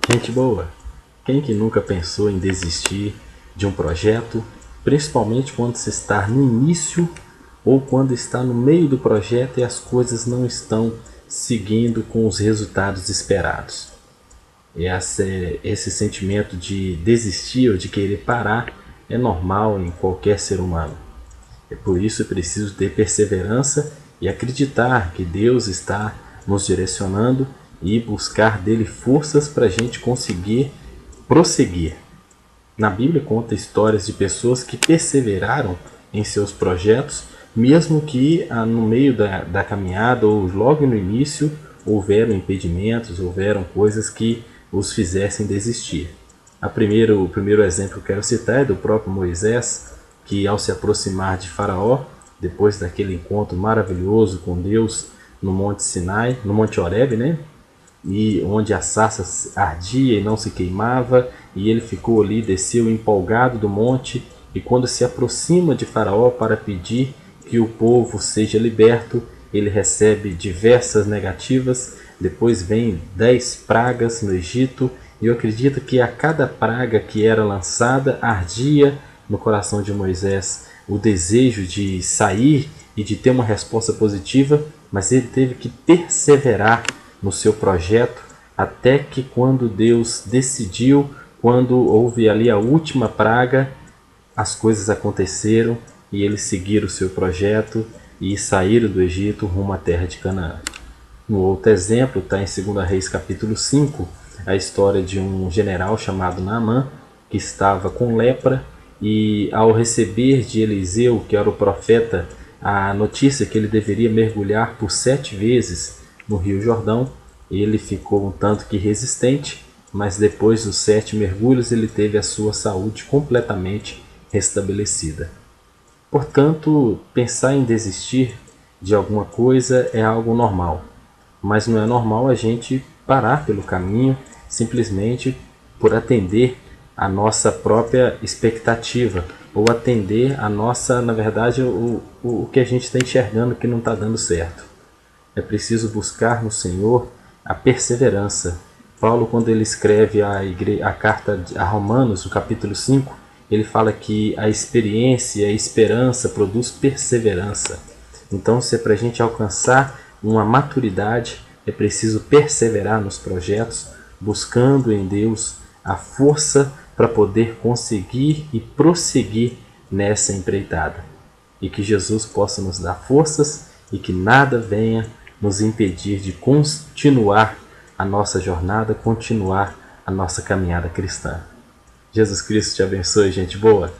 Gente boa, quem que nunca pensou em desistir de um projeto, principalmente quando se está no início ou quando está no meio do projeto e as coisas não estão seguindo com os resultados esperados? Esse sentimento de desistir ou de querer parar é normal em qualquer ser humano. É por isso que é preciso ter perseverança e acreditar que Deus está nos direcionando e buscar dele forças para a gente conseguir prosseguir. Na Bíblia conta histórias de pessoas que perseveraram em seus projetos, mesmo que no meio da caminhada ou logo no início houveram impedimentos, houveram coisas que os fizessem desistir. O primeiro exemplo que eu quero citar é do próprio Moisés, que ao se aproximar de Faraó, depois daquele encontro maravilhoso com Deus no Monte Sinai, no Monte Horebe, né? E onde a sarça ardia e não se queimava, e ele ficou ali, desceu empolgado do monte, e quando se aproxima de Faraó para pedir que o povo seja liberto, ele recebe diversas negativas. Depois vem 10 pragas no Egito, e eu acredito que a cada praga que era lançada ardia no coração de Moisés o desejo de sair e de ter uma resposta positiva, mas ele teve que perseverar no seu projeto até que quando Deus decidiu, quando houve ali a última praga, as coisas aconteceram e eles seguiram o seu projeto e saíram do Egito rumo à terra de Canaã. No outro exemplo está em 2 Reis capítulo 5, a história de um general chamado Naamã, que estava com lepra, e ao receber de Eliseu, que era o profeta, a notícia que ele deveria mergulhar por 7 vezes no rio Jordão, ele ficou um tanto que resistente, mas depois dos 7 mergulhos ele teve a sua saúde completamente restabelecida. Portanto, pensar em desistir de alguma coisa é algo normal, mas não é normal a gente parar pelo caminho simplesmente por atender a nossa própria expectativa ou atender a nossa, na verdade, o que a gente está enxergando que não está dando certo. É preciso buscar no Senhor a perseverança. Paulo, quando ele escreve a carta a Romanos, no capítulo 5, ele fala que a experiência e a esperança produz perseverança. Então, se é para a gente alcançar uma maturidade, é preciso perseverar nos projetos, buscando em Deus a força para poder conseguir e prosseguir nessa empreitada. E que Jesus possa nos dar forças e que nada venha nos impedir de continuar a nossa jornada, continuar a nossa caminhada cristã. Jesus Cristo te abençoe, gente boa.